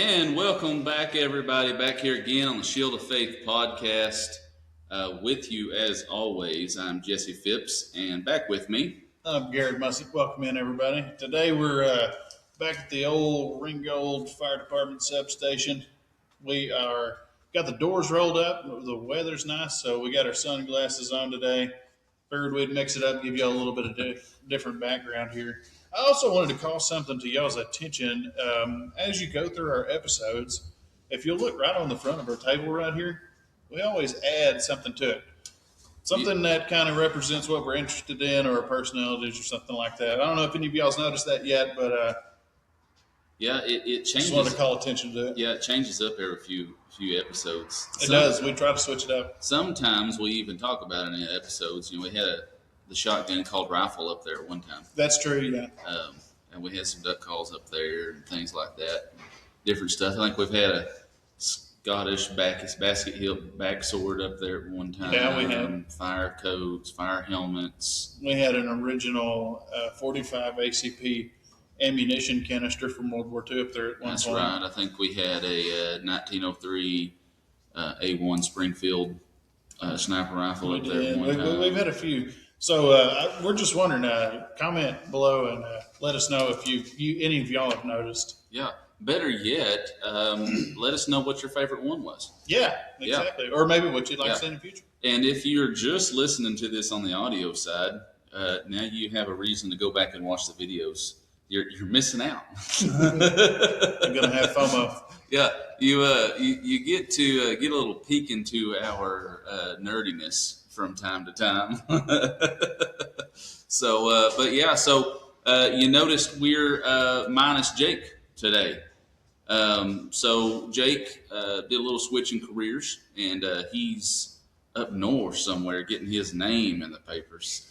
And welcome back, everybody, back here again on the Shield of Faith podcast. With you, as always, I'm Jesse Phipps, and back with me, I'm Garrett. Welcome in, everybody. Today we're back at the old Ringgold Fire Department substation. We are got the doors rolled up. The weather's nice, so we got our sunglasses on today. Figured we'd mix it up, give you all a little bit of different background here. I also wanted to call something to y'all's attention as you go through our episodes. If you'll look right on the front of our table right here, we always add something to it. Something that kind of represents what we're interested in or our personalities or something like that. I don't know if any of y'all's noticed that yet, but yeah, it changes. Just wanted to call attention to it. Yeah, it changes up every few episodes. It does. We try to switch it up. Sometimes we even talk about it in episodes. We had the shotgun called rifle up there at one time. That's true, yeah. And we had some duck calls up there and things like that. Different stuff. I think we've had a Scottish basket hilt back sword up there at one time. Yeah, we had fire coats, fire helmets. We had an original 45 ACP ammunition canister from World War II up there at one That's point. right. I think we had a 1903 A1 Springfield sniper rifle up there at one time. We've had a few. So we're just wondering, comment below and let us know if any of y'all have noticed. Yeah. Better yet, let us know what your favorite one was. Yeah, exactly. Yeah. Or maybe what you'd like to see in the future. And if you're just listening to this on the audio side, now you have a reason to go back and watch the videos. You're missing out. You're gonna have FOMO. Yeah, you get to get a little peek into our nerdiness from time to time. So, but yeah, so you noticed we're minus Jake today. So Jake did a little switch in careers, and he's up north somewhere getting his name in the papers.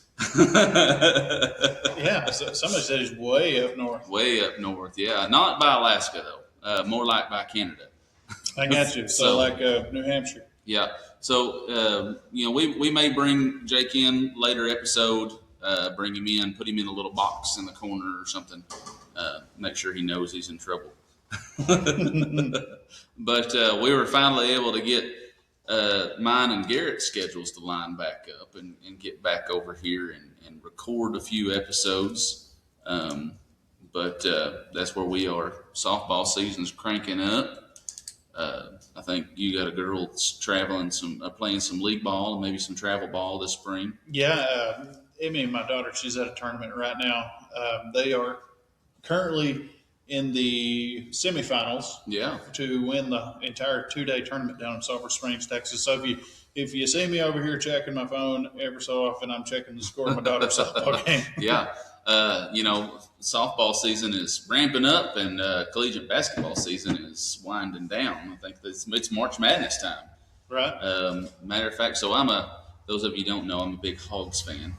Yeah, so somebody said he's way up north. Way up north, yeah. Not by Alaska, though. More like by Canada. I got you. So like New Hampshire. Yeah. So, we may bring Jake in later episode, bring him in, put him in a little box in the corner or something, make sure he knows he's in trouble. But we were finally able to get mine and Garrett's schedules to line back up and get back over here and record a few episodes. But that's where we are. Softball season's cranking up. I think you got a girl that's traveling playing some league ball and maybe some travel ball this spring. Yeah, Emmy, my daughter, she's at a tournament right now. They are currently in the semifinals. Yeah. To win the entire 2-day tournament down in Sulphur Springs, Texas. So if you see me over here checking my phone every so often, I'm checking the score of my daughter's softball game. Yeah. Softball season is ramping up, and collegiate basketball season is winding down. I think it's March Madness time. Right. Matter of fact, so those of you who don't know, I'm a big Hogs fan,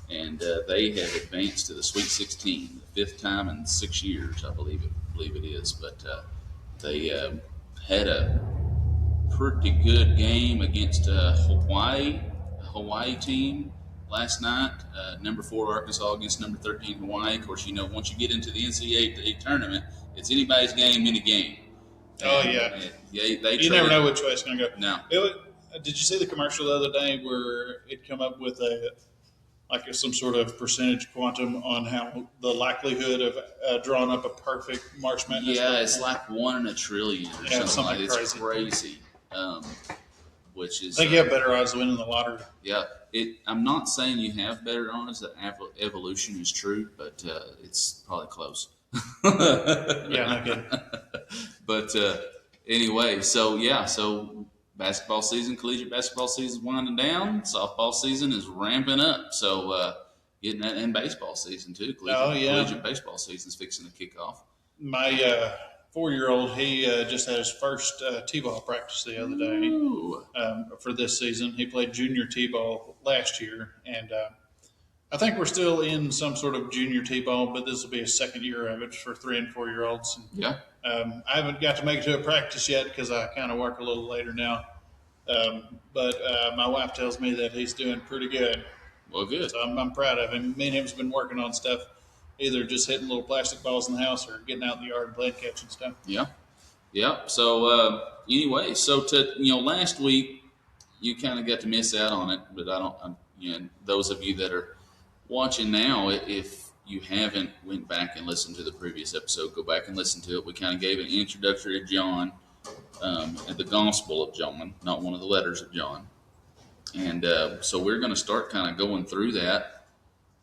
and they have advanced to the Sweet 16, the 5th time in 6 years, I believe it is. But they had a pretty good game against a Hawaii team last night. Number 4 Arkansas against number 13 Hawaii. Of course, once you get into the NCAA tournament, it's anybody's game, any game. Oh, yeah. You never know which way it's going to go. No. Did you see the commercial the other day where it come up with some sort of percentage quantum on how the likelihood of drawing up a perfect March Madness? Yeah, it's like 1 in a trillion or something like that. It's crazy. Which is, I think you have better odds of winning the lottery. Yeah. I'm not saying you have better odds that evolution is true, but it's probably close. Yeah, no kidding. But anyway, so basketball season, collegiate basketball season is winding down. Softball season is ramping up. So getting that, and baseball season too. Collegiate baseball season is fixing to kick off. My 4-year-old, he just had his first t-ball practice the other day for this season. He played junior t-ball last year, and I think we're still in some sort of junior t-ball, but this will be a second year of it for 3 and 4-year-olds. Yeah. I haven't got to make it to a practice yet because I kind of work a little later now. But my wife tells me that he's doing pretty good. Well, good. So I'm proud of him. Me and him's been working on stuff, either just hitting little plastic balls in the house or getting out in the yard and playing catch and stuff. Yeah. Yep. So anyway, so last week you kind of got to miss out on it, but I don't. Those of you that are watching now, if you haven't went back and listened to the previous episode, go back and listen to it. We kind of gave an introductory to John, and the Gospel of John, not one of the letters of John, and so we're going to start kind of going through that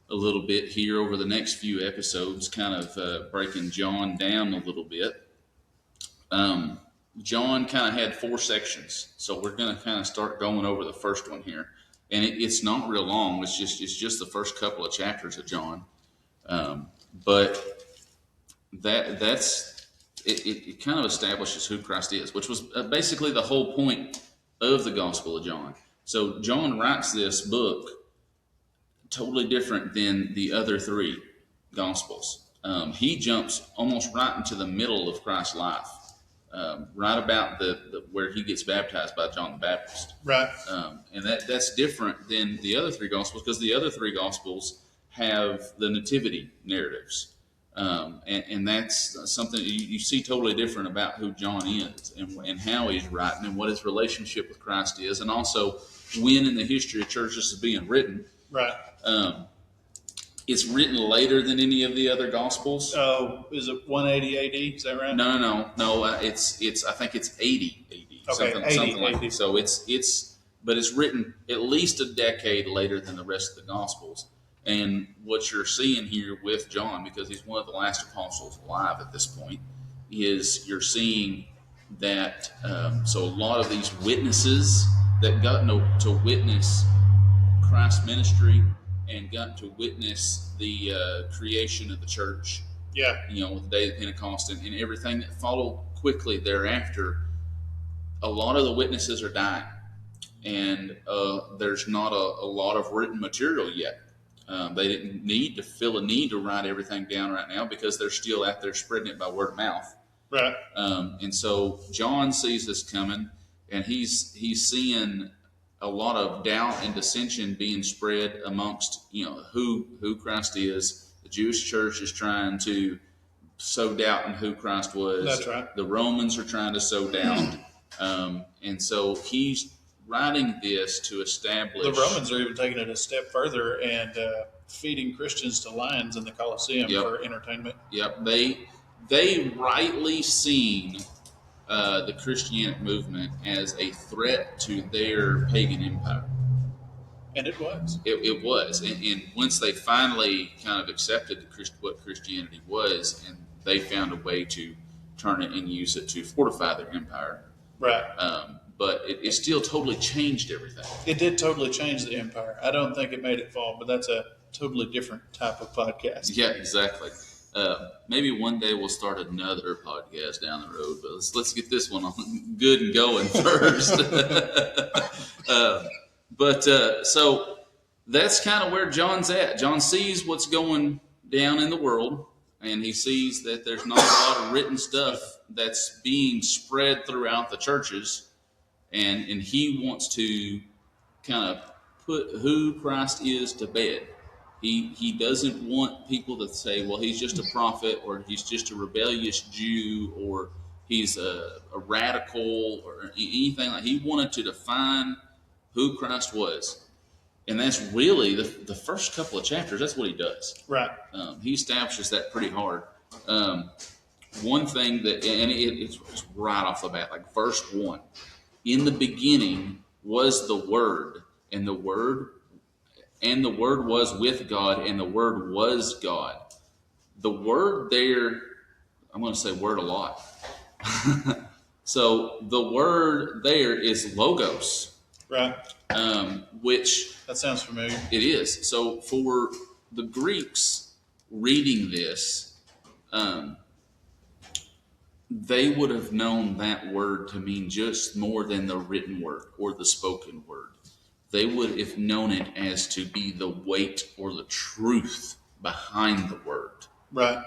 a little bit here over the next few episodes, kind of breaking John down a little bit. Um, John kind of had four sections, so we're going to kind of start going over the first one here, and it's not real long. It's just the first couple of chapters of John, um, but that's it. Kind of establishes who Christ is, which was basically the whole point of the Gospel of John. So John writes this book totally different than the other three Gospels. He jumps almost right into the middle of Christ's life, right about the where he gets baptized by John the Baptist. Right. And that's different than the other three Gospels, because the other three Gospels have the nativity narratives. And that's something you see totally different about who John is and how he's writing and what his relationship with Christ is, and also when in the history of church this is being written. Right. It's written later than any of the other Gospels. Oh, is it 180 AD? Is that right? No. It's I think it's 80 AD. Okay, something 80 like AD. that. So but it's written at least a decade later than the rest of the Gospels. And what you're seeing here with John, because he's one of the last apostles alive at this point, is you're seeing that. So a lot of these witnesses that got to witness Christ's ministry and got to witness the creation of the church. Yeah. With the day of Pentecost and everything that followed quickly thereafter. A lot of the witnesses are dying, and there's not a lot of written material yet. They didn't feel a need to write everything down right now because they're still out there spreading it by word of mouth. Right. And so John sees this coming, and he's seeing a lot of doubt and dissension being spread amongst who Christ is. The Jewish church is trying to sow doubt in who Christ was. That's right. The Romans are trying to sow doubt, and so he's writing this to establish. The Romans are even taking it a step further and feeding Christians to lions in the Colosseum for entertainment. Yep, they rightly seen the Christianity movement as a threat to their pagan empire. And it was. It was. And once they finally kind of accepted what Christianity was, and they found a way to turn it and use it to fortify their empire. Right. But it still totally changed everything. It did totally change the empire. I don't think it made it fall, but that's a totally different type of podcast. Yeah, exactly. Maybe one day we'll start another podcast down the road, but let's get this one on good and going first. So that's kind of where John's at. John sees what's going down in the world, and he sees that there's not a lot of written stuff that's being spread throughout the churches, and he wants to kind of put who Christ is to bed. He doesn't want people to say, well, he's just a prophet, or he's just a rebellious Jew, or he's a radical, or anything like that. He wanted to define who Christ was. And that's really the first couple of chapters. That's what he does. Right. He establishes that pretty hard. One thing that, and it's right off the bat, like verse 1. In the beginning was the Word, and the Word was with God, and the Word was God. The word there, I'm going to say word a lot. So the word there is logos. Right. Which... That sounds familiar. It is. So for the Greeks reading this, they would have known that word to mean just more than the written word or the spoken word. They would have known it as to be the weight or the truth behind the word. Right.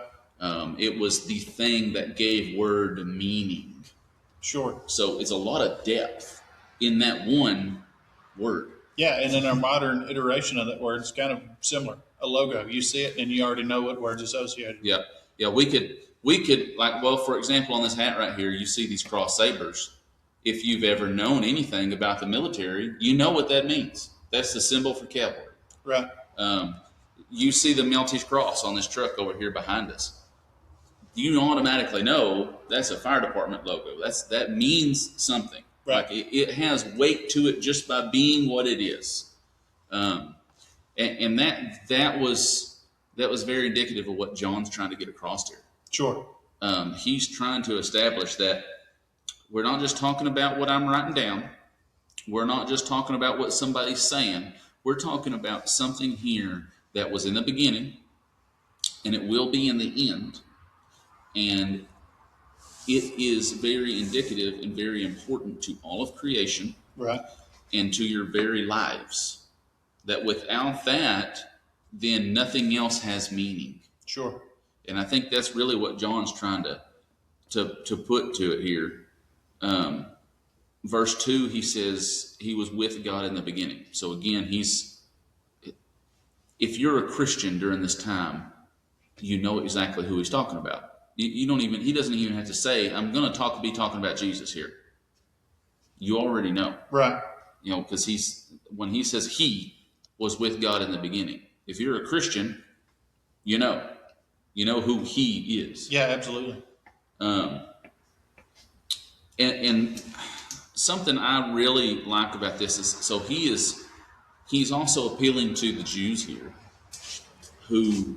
It was the thing that gave word meaning. Sure. So it's a lot of depth in that one word. Yeah, and in our modern iteration of that word, it's kind of similar. A logo. You see it and you already know what word's associated. Yeah. Yeah, we could we could, like, well, for example, on this hat right here, you see these cross sabers. If you've ever known anything about the military, you know what that means. That's the symbol for cavalry. Right. Um, you see the Maltese cross on this truck over here behind us. You automatically know that's a fire department logo. That means something. Right. Like it has weight to it just by being what it is. And that was very indicative of what John's trying to get across here. Sure. He's trying to establish that we're not just talking about what I'm writing down. We're not just talking about what somebody's saying. We're talking about something here that was in the beginning, and it will be in the end. And it is very indicative and very important to all of creation, right, and to your very lives. That without that, then nothing else has meaning. Sure. And I think that's really what John's trying to put to it here. Verse 2, he says he was with God in the beginning. So again, if you're a Christian during this time, you know exactly who he's talking about. He doesn't even have to say, I'm going to be talking about Jesus here. You already know. Right. Because when he says he was with God in the beginning, if you're a Christian, you know who he is. Yeah, absolutely. And something I really like about this is, so he's also appealing to the Jews here who,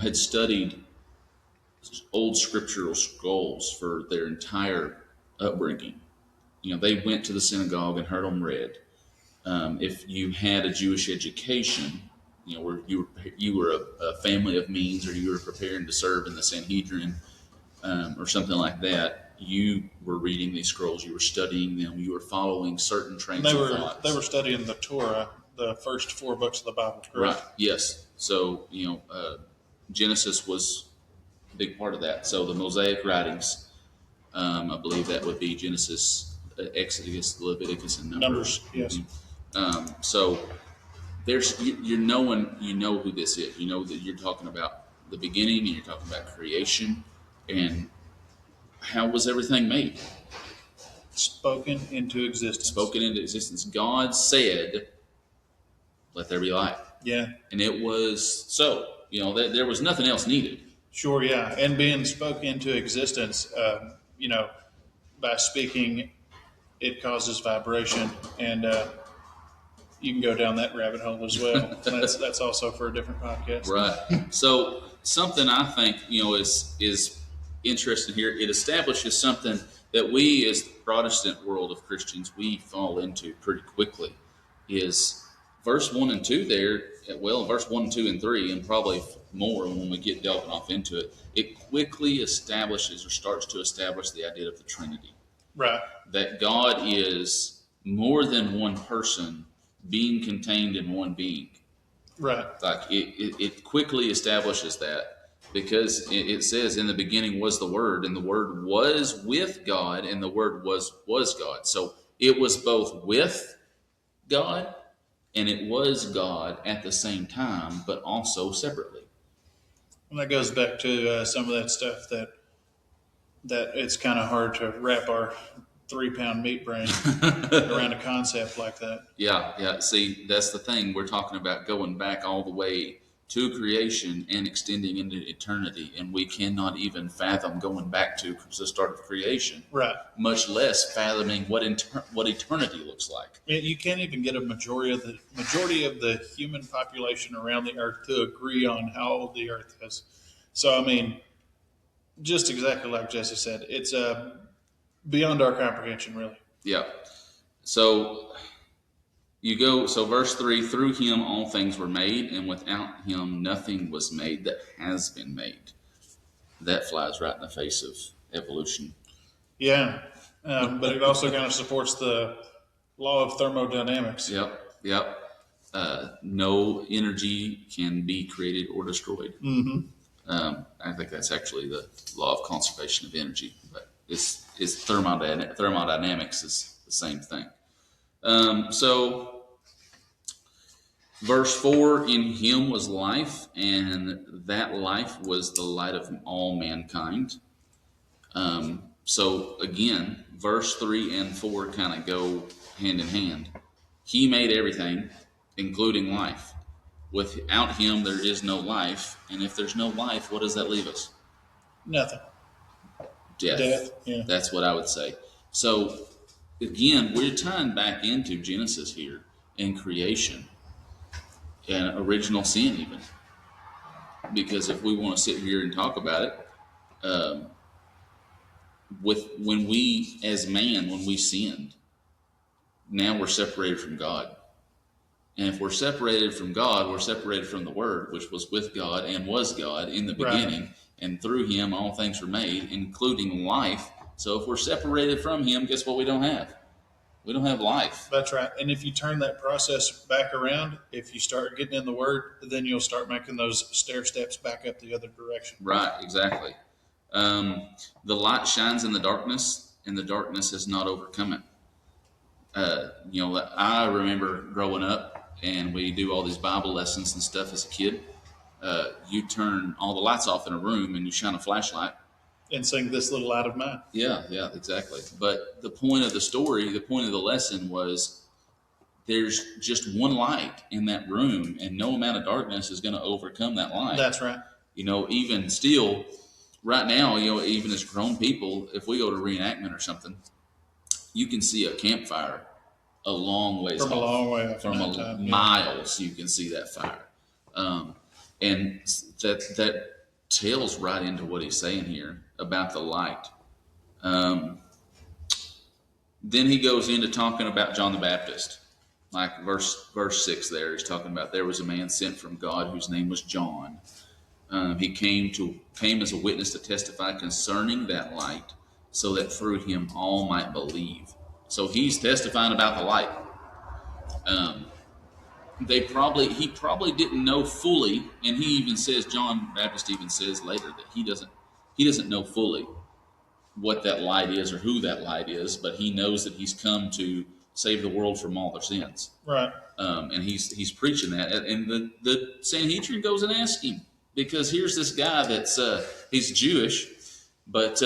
had studied old scriptural scrolls for their entire upbringing. They went to the synagogue and heard them read. If you had a Jewish education, where you were a family of means, or you were preparing to serve in the Sanhedrin, or something like that, you were reading these scrolls, you were studying them, you were following certain trains of thoughts. They were studying the Torah, the first 4 books of the Bible, correct? Right, yes. So, Genesis was a big part of that. So the Mosaic writings, I believe that would be Genesis, Exodus, Leviticus, and Numbers. Yes. So there's you know who this is. You know that you're talking about the beginning, and you're talking about creation, and how was everything made? Spoken into existence. Spoken into existence. God said, "Let there be light." Yeah. And it was so. There was nothing else needed. Sure, yeah. And being spoken into existence, by speaking, it causes vibration, and you can go down that rabbit hole as well. That's also for a different podcast. Right. So something I think, is interesting here. It establishes something that we, as the Protestant world of Christians, we fall into pretty quickly. Is verse 1 and 2 there? Well, verse 1, 2, and 3, and probably more when we get delving off into it. It quickly establishes, or starts to establish, the idea of the Trinity. Right. That God is more than one person being contained in one being. Right. Like it quickly establishes that, because it says, in the beginning was the Word, and the Word was with God, and the Word was God. So it was both with God and it was God at the same time, but also separately. And that goes back to some of that stuff that it's kind of hard to wrap our 3-pound meat brain around a concept like that. Yeah. See, that's the thing. We're talking about going back all the way to creation and extending into eternity, and we cannot even fathom going back to the start of creation. Right. Much less fathoming what eternity looks like. You can't even get a majority of the human population around the earth to agree on how old the earth is. So, I mean, just exactly like Jesse said, it's beyond our comprehension, really. Yeah. So verse 3, through him all things were made, and without him nothing was made that has been made. That flies right in the face of evolution. Yeah, but it also kind of supports the law of thermodynamics. Yep. No energy can be created or destroyed. Mm-hmm. I think that's actually the law of conservation of energy, but it's thermodynamics is the same thing. So Verse 4, in him was life, and that life was the light of all mankind. So again, verse 3 and 4 kind of go hand in hand. He made everything, including life. Without him, there is no life. And if there's no life, what does that leave us? Nothing. Death. Yeah. That's what I would say. So again, we're tying back into Genesis here and creation and original sin even. Because if we want to sit here and talk about it, when we, as man, when we sinned, now we're separated from God. And if we're separated from God, we're separated from the Word, which was with God and was God in the beginning. Right. And through him, all things were made, including life. So if we're separated from him, guess what we don't have? We don't have life. That's right. And if you turn that process back around, if you start getting in the Word, then you'll start making those stair steps back up the other direction. Right, exactly. The light shines in the darkness, and the darkness has not overcome it. I remember growing up, and we do all these Bible lessons and stuff as a kid. You turn all the lights off in a room, and you shine a flashlight. And sing This Little Light of Mine. Yeah, exactly. But the point of the story, the point of the lesson was there's just one light in that room, and no amount of darkness is going to overcome that light. That's right. Even still, right now, even as grown people, if we go to reenactment or something, you can see a campfire a long ways from off. A long way off. From miles, you can see that fire. And that tails right into what he's saying here about the light. Then he goes into talking about John the Baptist. Like verse 6 there, he's talking about there was a man sent from God whose name was John. He came as a witness to testify concerning that light, so that through him all might believe. So he's testifying about the light. He probably didn't know fully, and he even says, John Baptist even says later that he doesn't know fully what that light is or who that light is, but he knows that he's come to save the world from all their sins. Right. And he's preaching that, and the Sanhedrin goes and asks him, because here's this guy that's he's Jewish, but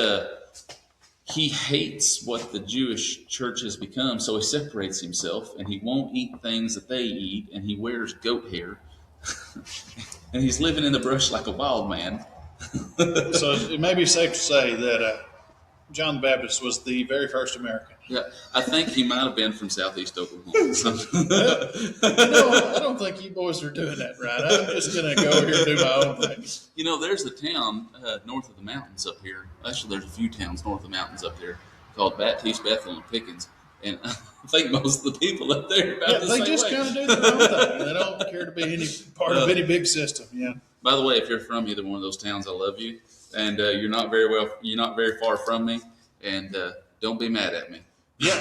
he hates what the Jewish church has become, so he separates himself, and he won't eat things that they eat, and he wears goat hair, and he's living in the brush like a wild man. So it may be safe to say that John the Baptist was the very first American. Yeah, I think he might have been from southeast Oklahoma. I don't think you boys are doing that right. I'm just going to go over here and do my own things. There's a town north of the mountains up here. Actually, there's a few towns north of the mountains up there called Baptiste, Bethel, and Pickens. And I think most of the people up there are about the same way. They just kind of do their own thing. They don't care to be any part of any big system. Yeah. By the way, if you're from either one of those towns, I love you. And you're not very far from me. And don't be mad at me. Yeah,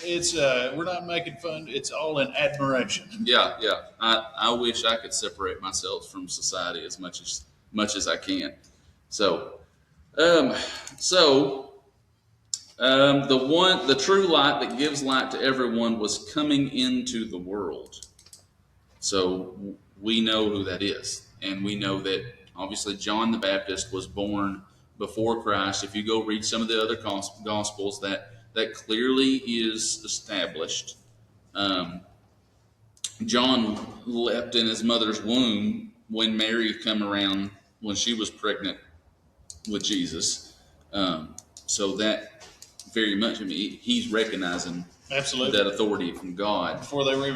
it's we're not making fun. It's all in admiration. Yeah. I wish I could separate myself from society as much as I can. So, the true light that gives light to everyone was coming into the world. So we know who that is, and we know that obviously John the Baptist was born before Christ. If you go read some of the other Gospels, that clearly is established. John leapt in his mother's womb when Mary come around when she was pregnant with Jesus. So that very much, he's recognizing absolutely that authority from God. Before they were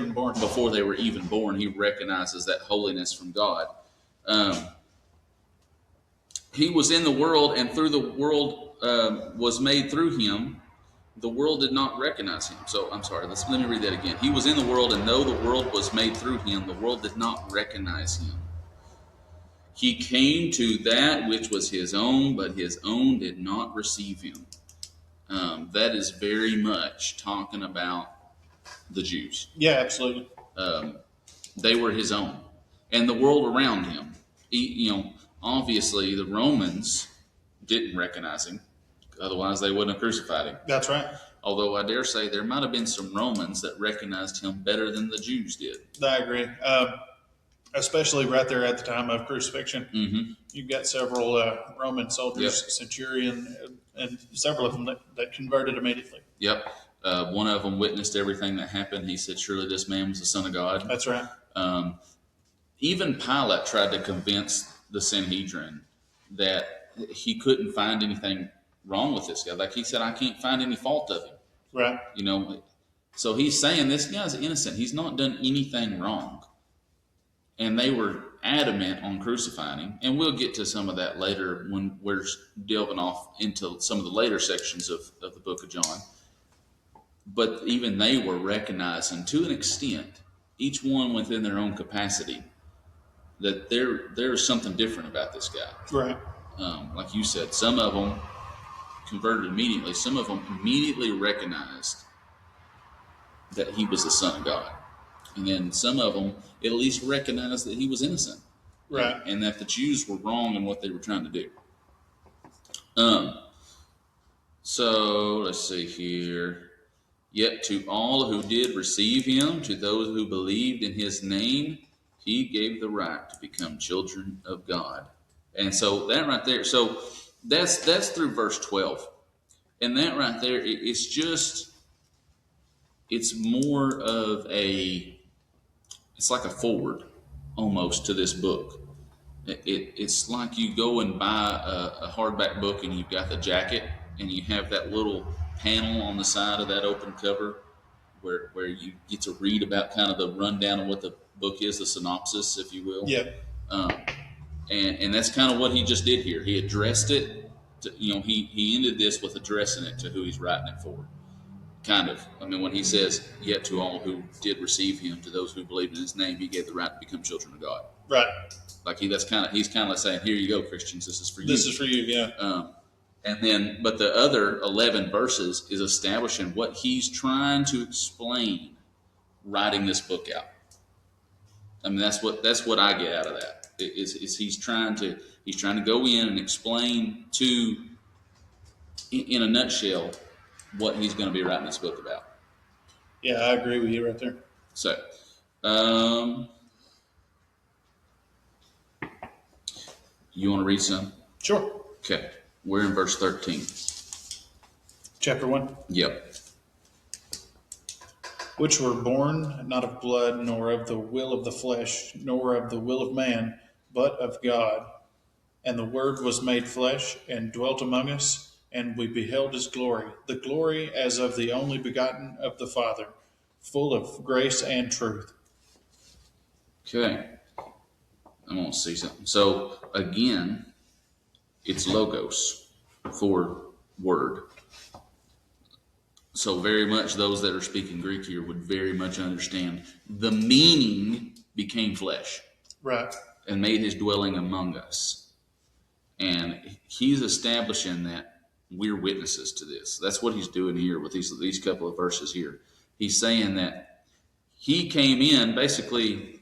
even born, he recognizes that holiness from God. He was in the world, and through the world was made through him. The world did not recognize him. So, I'm sorry, let me read that again. He was in the world, and though the world was made through him, the world did not recognize him. He came to that which was his own, but his own did not receive him. That is very much talking about the Jews. Yeah, absolutely. They were his own. And the world around him. Obviously, the Romans didn't recognize him. Otherwise, they wouldn't have crucified him. That's right. Although I dare say there might have been some Romans that recognized him better than the Jews did. I agree. Especially right there at the time of crucifixion. Mm-hmm. You've got several Roman soldiers, Yep. centurion, and several of them that converted immediately. Yep. One of them witnessed everything that happened. He said, surely this man was the Son of God. That's right. Even Pilate tried to convince the Sanhedrin that he couldn't find anything wrong with this guy. Like he said, I can't find any fault of him. Right. You know, so he's saying this guy's innocent. He's not done anything wrong. And they were adamant on crucifying him. And we'll get to some of that later when we're delving off into some of the later sections of the book of John. But even they were recognizing, to an extent, each one within their own capacity, that there's something different about this guy. Right. Like you said, some of them converted immediately. Some of them immediately recognized that he was the Son of God. And then some of them at least recognized that he was innocent. Right. And that the Jews were wrong in what they were trying to do. So let's see here. Yet to all who did receive him, to those who believed in his name, he gave the right to become children of God. And so that right there, so that's through verse 12. And that right there, it's more of it's like a forward almost to this book. It's like you go and buy a hardback book and you've got the jacket and you have that little panel on the side of that open cover where you get to read about kind of the rundown of what the book is, the synopsis, if you will. Yeah. And that's kind of what he just did here. He addressed it to, he ended this with addressing it to who he's writing it for. Kind of. I mean, when he says, yet to all who did receive him, to those who believed in his name, he gave the right to become children of God. Right. Like he's kind of like saying, here you go, Christians, this is for you. This is for you, yeah. But the other 11 verses is establishing what he's trying to explain, writing this book out. I mean, that's what I get out of that. Is he's trying to go in and explain in a nutshell, what he's going to be writing this book about. Yeah, I agree with you right there. So, you want to read some? Sure. Okay. We're in verse 13. Chapter 1. Yep. Which were born not of blood, nor of the will of the flesh, nor of the will of man, but of God. And the Word was made flesh, and dwelt among us, and we beheld his glory, the glory as of the only begotten of the Father, full of grace and truth. Okay. I'm going to see something. So, again, it's logos for word. So very much those that are speaking Greek here would very much understand the meaning became flesh. Right. And made his dwelling among us. And he's establishing that we're witnesses to this. That's what he's doing here with these couple of verses here. He's saying that he came in basically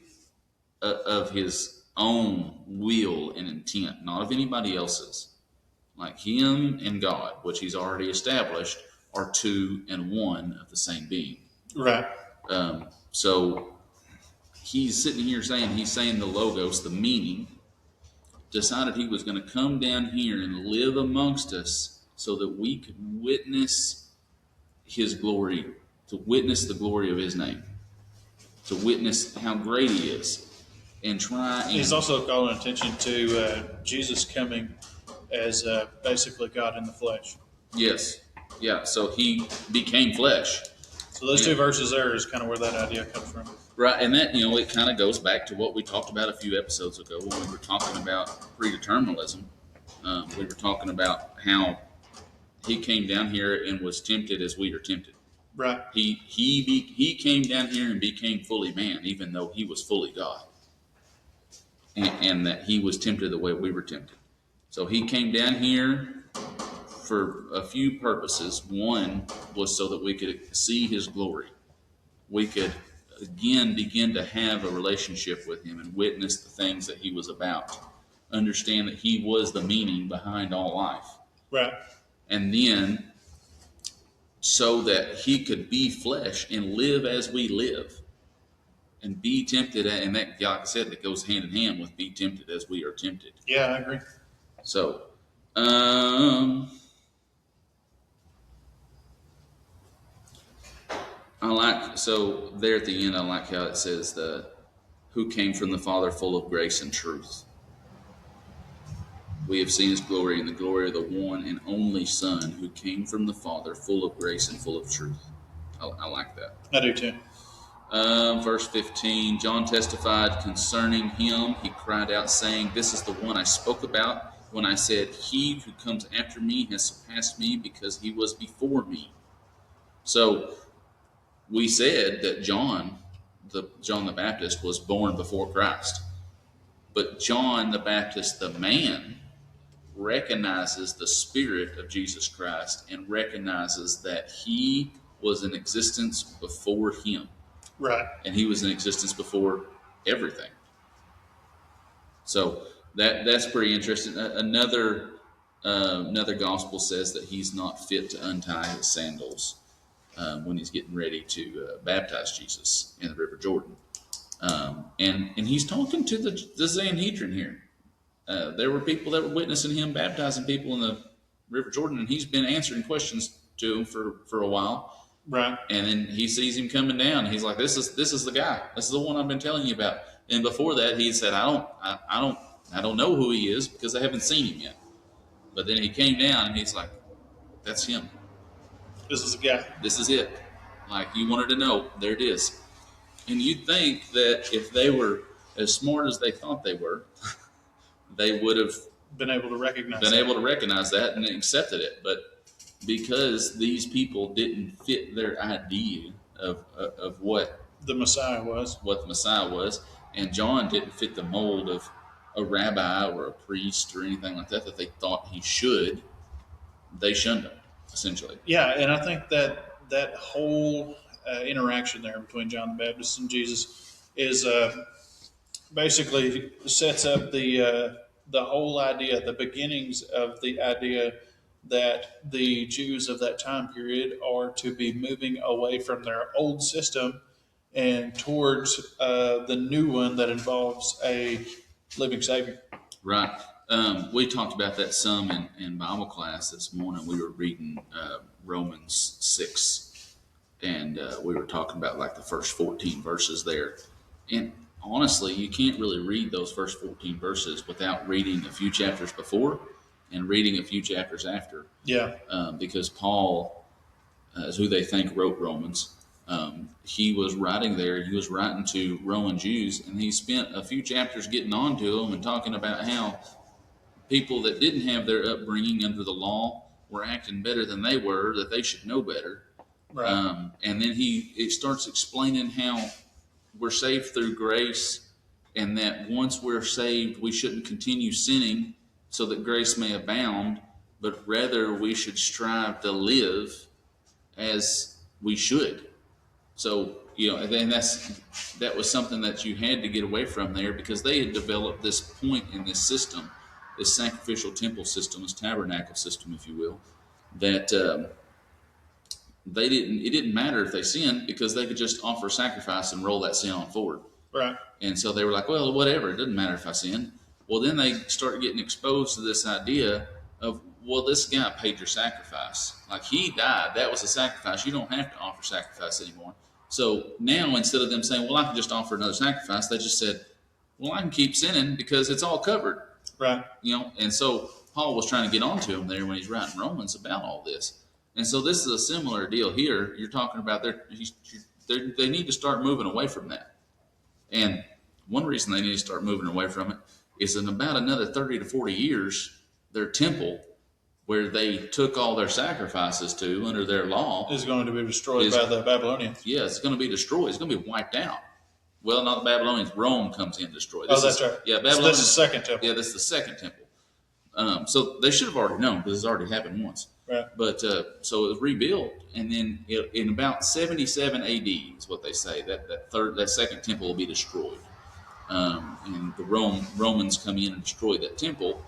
of his own will and intent, not of anybody else's. Like him and God, which he's already established, are two and one of the same being. Right. So he's sitting here he's saying the logos, the meaning, decided he was going to come down here and live amongst us so that we could witness his glory, to witness the glory of his name, to witness how great he is, and try. He's also calling attention to Jesus coming as basically God in the flesh. Yes. Yeah, so he became flesh. So those two verses there is kind of where that idea comes from. Right, and that, it kind of goes back to what we talked about a few episodes ago when we were talking about predeterminism. We were talking about how he came down here and was tempted as we are tempted. Right. He came down here and became fully man, even though he was fully God. And that he was tempted the way we were tempted. So he came down here for a few purposes. One was so that we could see his glory. We could again begin to have a relationship with him and witness the things that he was about. Understand that he was the meaning behind all life. Right. And then so that he could be flesh and live as we live and be tempted. And that, like I said, that goes hand in hand with be tempted as we are tempted. Yeah, I agree. So, so there at the end, I like how it says who came from the Father full of grace and truth. We have seen his glory and the glory of the one and only Son who came from the Father full of grace and full of truth. I like that. I do too. Verse 15, John testified concerning him. He cried out saying, "This is the one I spoke about when I said, he who comes after me has surpassed me because he was before me." So we said that John the Baptist was born before Christ. But John the Baptist, the man, recognizes the Spirit of Jesus Christ and recognizes that he was in existence before him. Right. And he was in existence before everything. So that's pretty interesting. Another gospel says that he's not fit to untie his sandals when he's getting ready to baptize Jesus in the River Jordan. And he's talking to the Sanhedrin here. There were people that were witnessing him baptizing people in the River Jordan, and he's been answering questions to them for a while. Right. And then he sees him coming down. And he's like, "This is the guy. This is the one I've been telling you about." And before that, he said, "I don't know who he is because I haven't seen him yet." But then he came down, and he's like, "That's him. This is the guy. This is it. Like you wanted to know, there it is." And you'd think that if they were as smart as they thought they were, they would have been able to recognize that and accepted it. But because these people didn't fit their idea of what the Messiah was, and John didn't fit the mold of a rabbi or a priest or anything like that they thought he should, they shunned him, essentially. Yeah, and I think that whole interaction there between John the Baptist and Jesus is basically sets up the whole idea, the beginnings of the idea that the Jews of that time period are to be moving away from their old system and towards the new one that involves a living Savior. Right. We talked about that some in Bible class this morning. We were reading Romans 6, and we were talking about like the first 14 verses there. And honestly, you can't really read those first 14 verses without reading a few chapters before and reading a few chapters after. Yeah. Because Paul is who they think wrote Romans. He was writing there. He was writing to Roman Jews, and he spent a few chapters getting on to them and talking about how people that didn't have their upbringing under the law were acting better than they were, that they should know better. Right. And then it starts explaining how we're saved through grace, and that once we're saved, we shouldn't continue sinning so that grace may abound, but rather we should strive to live as we should. So, and that was something that you had to get away from there, because they had developed this point in this system, this sacrificial temple system, this tabernacle system, if you will, that it didn't matter if they sinned, because they could just offer sacrifice and roll that sin on forward. Right. And so they were like, well, whatever, it doesn't matter if I sin. Well, then they started getting exposed to this idea of, well, this guy paid your sacrifice. Like, he died. That was a sacrifice. You don't have to offer sacrifice anymore. So now, instead of them saying, well, I can just offer another sacrifice, they just said, well, I can keep sinning because it's all covered. Right. And so Paul was trying to get onto him there when he's writing Romans about all this. And so this is a similar deal here. You're talking about they need to start moving away from that. And one reason they need to start moving away from it is in about another 30 to 40 years, their temple, where they took all their sacrifices to under their law, is going to be destroyed by the Babylonians. Yeah, it's going to be destroyed. It's going to be wiped out. Well, not the Babylonians. Rome comes in and destroys. That's right. Yeah, Babylonians. So this is the second temple. Yeah, this is the second temple. So they should have already known, because it's already happened once. Right. But so it was rebuilt, and then in about 77 AD is what they say that second temple will be destroyed, and the Romans come in and destroy that temple.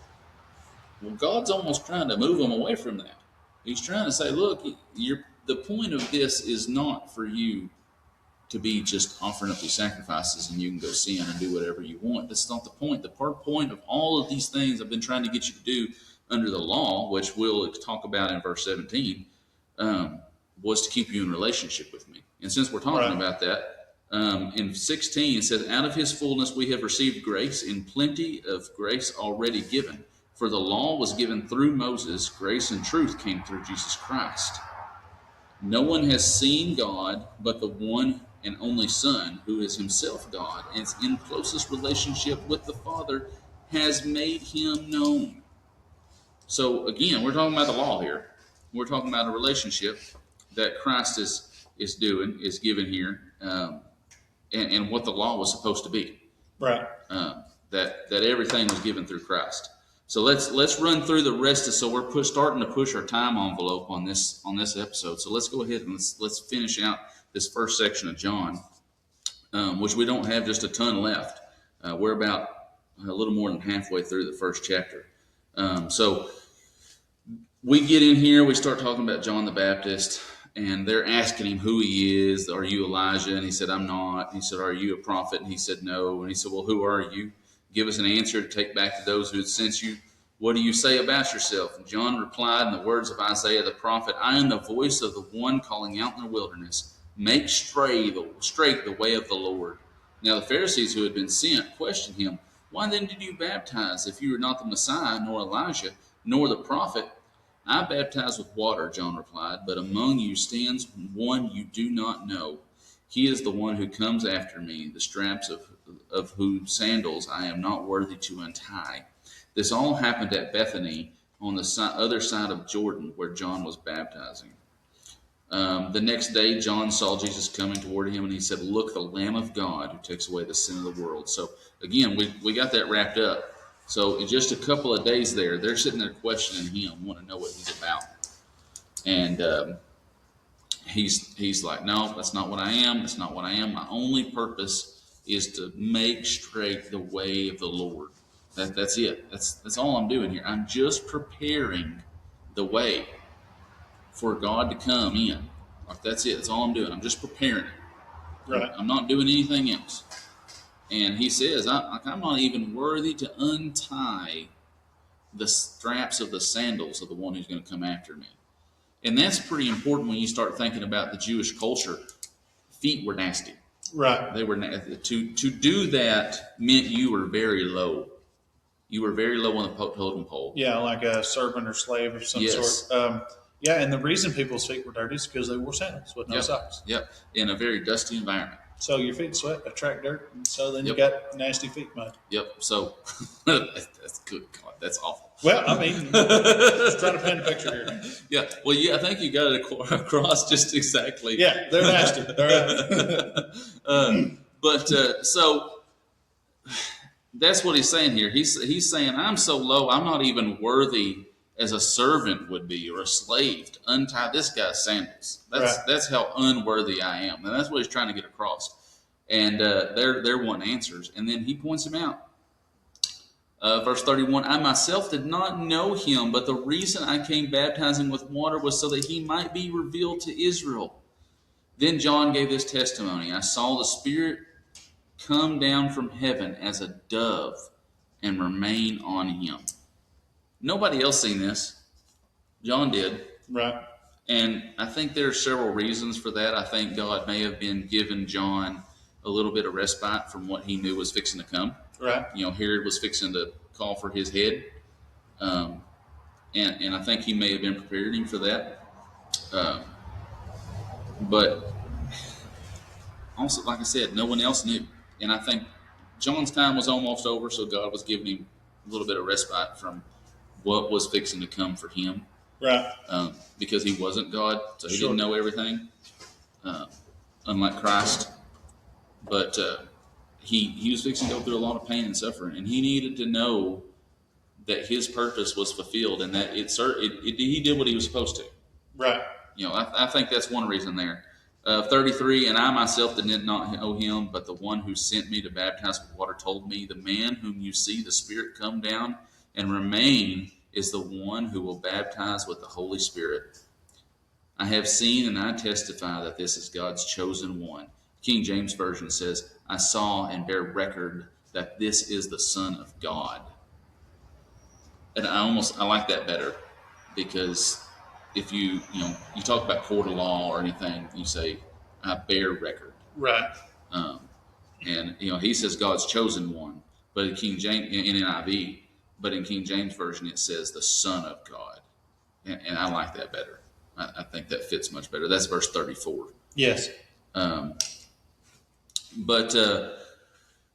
Well, God's almost trying to move them away from that. He's trying to say, look, the point of this is not for you to be just offering up these sacrifices and you can go sin and do whatever you want. That's not the point. The point of all of these things I've been trying to get you to do under the law, which we'll talk about in verse 17, was to keep you in relationship with me. And since we're talking about that, in 16 it says, out of his fullness we have received grace, in plenty of grace already given. For the law was given through Moses, grace and truth came through Jesus Christ. No one has seen God but the one and only Son, who is himself God, and is in closest relationship with the Father, has made him known. So again, we're talking about the law here. We're talking about a relationship that Christ is given here, and what the law was supposed to be. Right. That everything was given through Christ. So let's run through the rest of. So we're starting to push our time envelope on this episode. So let's go ahead and let's finish out this first section of John, which we don't have just a ton left. We're about a little more than halfway through the first chapter. So we get in here, we start talking about John the Baptist, and they're asking him who he is. Are you Elijah? And he said, I'm not. And he said, are you a prophet? And he said, no. And he said, well, who are you? Give us an answer to take back to those who had sent you. What do you say about yourself? And John replied in the words of Isaiah the prophet, I am the voice of the one calling out in the wilderness, make straight the way of the Lord. Now the Pharisees who had been sent questioned him, why then did you baptize if you are not the Messiah, nor Elijah, nor the prophet? I baptize with water, John replied, but among you stands one you do not know. He is the one who comes after me, the straps of whose sandals I am not worthy to untie. This all happened at Bethany on the other side of Jordan where John was baptizing. The next day, John saw Jesus coming toward him, and he said, look, the Lamb of God who takes away the sin of the world. So again, we got that wrapped up. So in just a couple of days there, they're sitting there questioning him, want to know what he's about. And he's like, no, that's not what I am. That's not what I am. My only purpose is to make straight the way of the Lord. That's it. That's all I'm doing here. I'm just preparing the way for God to come in. Like, that's it. That's all I'm doing. I'm just preparing it. Right. I'm not doing anything else. And he says, I'm not even worthy to untie the straps of the sandals of the one who's going to come after me. And that's pretty important when you start thinking about the Jewish culture. Feet were nasty. Right. They were to do that meant you were very low. You were very low on the totem pole. Yeah, like a servant or slave of some sort. Yeah, and the reason people's feet were dirty is because they wore sandals with no socks. Yep, in a very dusty environment. So your feet sweat, attract dirt, and so then you got nasty feet mud. Yep, so that's good. God, that's awful. Well, I mean, just trying to paint a picture here. Yeah, well, I think you got it across just exactly. Yeah, they're nasty. So that's what he's saying here. He's saying, I'm so low, I'm not even worthy as a servant would be or a slave to untie this guy's sandals. That's how unworthy I am. And that's what he's trying to get across. And they're wanting answers. And then he points him out. Verse 31, I myself did not know him, but the reason I came baptizing with water was so that he might be revealed to Israel. Then John gave this testimony. I saw the Spirit come down from heaven as a dove and remain on him. Nobody else seen this. John did. Right. And I think there are several reasons for that. I think God may have been giving John a little bit of respite from what he knew was fixing to come. Right. Herod was fixing to call for his head. And I think he may have been preparing him for that. But also, like I said, no one else knew. And I think John's time was almost over, so God was giving him a little bit of respite from what was fixing to come for him. Right. Because he wasn't God, so he didn't know everything, unlike Christ. But he was fixing to go through a lot of pain and suffering, and he needed to know that his purpose was fulfilled and that he did what he was supposed to. Right. I think that's one reason there. 33, and I myself did not know him, but the one who sent me to baptize with water told me, the man whom you see the Spirit come down and remain is the one who will baptize with the Holy Spirit. I have seen and I testify that this is God's chosen one. King James Version says, I saw and bear record that this is the Son of God. And I like that better, because if you talk about court of law or anything, you say, I bear record. Right. And he says God's chosen one, but in King James, in NIV, but in King James Version it says the Son of God, and I like that better. I think that fits much better. That's verse 34. Yes. But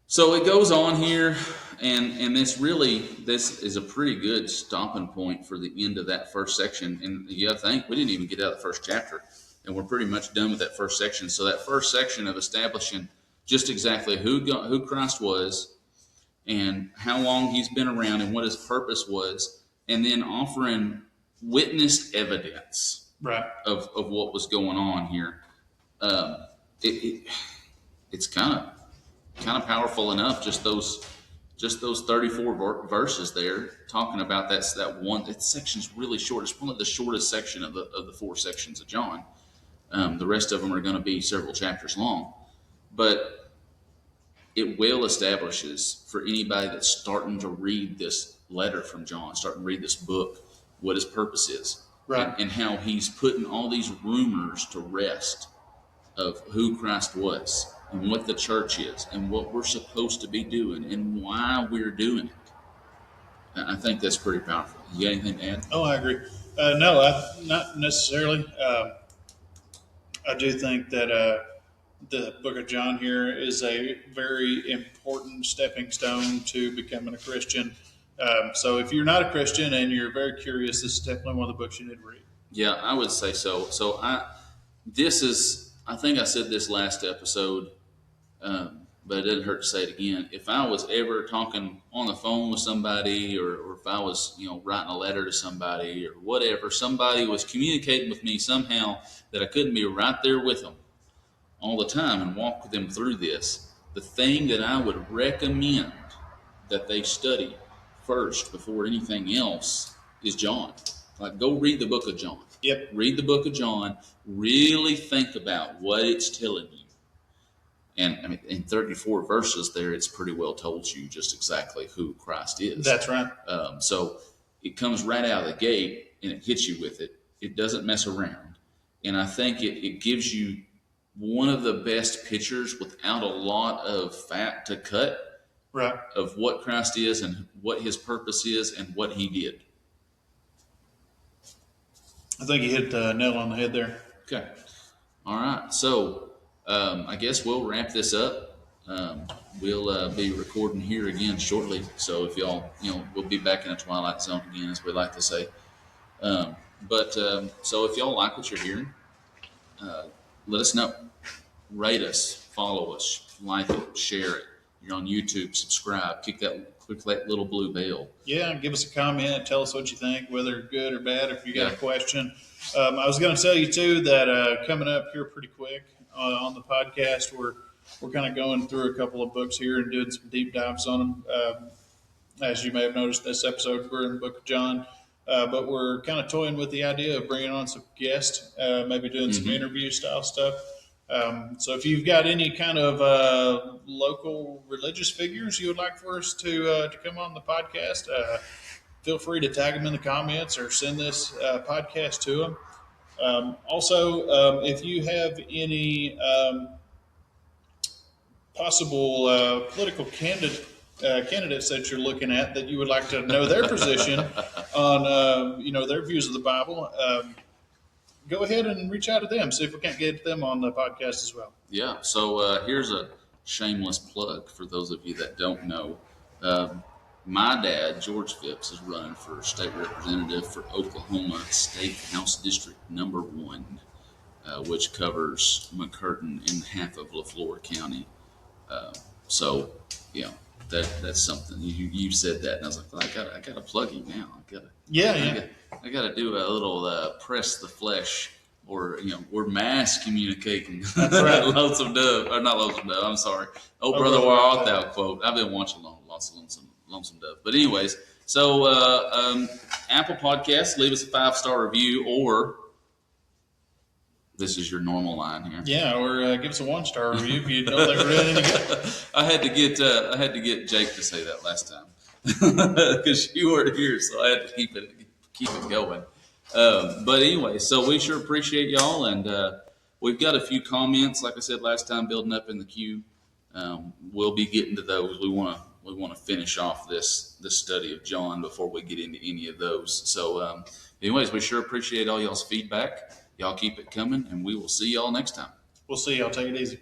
so it goes on here, and this is a pretty good stopping point for the end of that first section. And you have to think, we didn't even get out of the first chapter, and we're pretty much done with that first section. So that first section of establishing just exactly who Christ was, and how long he's been around, and what his purpose was, and then offering witness evidence, right, of what was going on here. It's kind of powerful enough. Just those 34 verses there talking about that one. That section's really short. It's probably the shortest section of the 4 sections of John. The rest of them are going to be several chapters long, but it well establishes for anybody that's starting to read this letter from John, starting to read this book, what his purpose is, right, and how he's putting all these rumors to rest of who Christ was, and what the church is, and what we're supposed to be doing, and why we're doing it. I think that's pretty powerful. You got anything to add? Oh, I agree. No, not necessarily. I do think that the book of John here is a very important stepping stone to becoming a Christian. So if you're not a Christian and you're very curious, this is definitely one of the books you need to read. Yeah, I would say so. So I think I said this last episode, but it doesn't hurt to say it again. If I was ever talking on the phone with somebody, or if I was, writing a letter to somebody or whatever, somebody was communicating with me somehow that I couldn't be right there with them all the time and walk with them through this, the thing that I would recommend that they study first before anything else is John. Like, go read the book of John. Yep. Read the book of John. Really think about what it's telling you. And I mean, in 34 verses there, it's pretty well told you just exactly who Christ is. That's right. So it comes right out of the gate and it hits you with it. It doesn't mess around. And I think it gives you one of the best pictures without a lot of fat to cut, right, of what Christ is and what his purpose is and what he did. I think you hit the nail on the head there. Okay. All right. So I guess we'll wrap this up. We'll be recording here again shortly. So if y'all, we'll be back in a twilight zone again, as we like to say. So if y'all like what you're hearing, let us know. Rate us, follow us, like it, share it. You're on YouTube, subscribe, click that little blue bell. Yeah, give us a comment, tell us what you think, whether good or bad, if you got a question. I was going to tell you too that coming up here pretty quick on the podcast, we're kind of going through a couple of books here and doing some deep dives on them. As you may have noticed, this episode we're in the book of John, but we're kind of toying with the idea of bringing on some guests, maybe doing some interview style stuff. So if you've got any kind of local religious figures you would like for us to come on the podcast, feel free to tag them in the comments or send this podcast to them. Also, if you have any possible political candidates that you're looking at that you would like to know their position on, their views of the Bible, go ahead and reach out to them. See if we can't get them on the podcast as well. Yeah. So here's a shameless plug for those of you that don't know. My dad, George Phipps, is running for state representative for Oklahoma State House District Number 1, which covers McCurtain and half of LaFleur County. That's something. You said that, and I was like, I got to plug him now. I got to do a little press the flesh, or we're mass communicating. That's right. Lonesome Dove, or not Lonesome Dove. I'm sorry. Oh brother, where art thou? Quote. I've been watching lots of Lonesome Dove. But anyways, so Apple Podcasts, leave us a 5-star review, or This is your normal line here. Yeah, or give us a 1-star review if you don't think we're doing any good. I had to get Jake to say that last time because you weren't here, so I had to keep it going. But anyway, so we sure appreciate y'all, and we've got a few comments, like I said last time, building up in the queue. We'll be getting to those. We want to finish off this study of John before we get into any of those. So, anyways, we sure appreciate all y'all's feedback. Y'all keep it coming, and we will see y'all next time. We'll see y'all. Take it easy.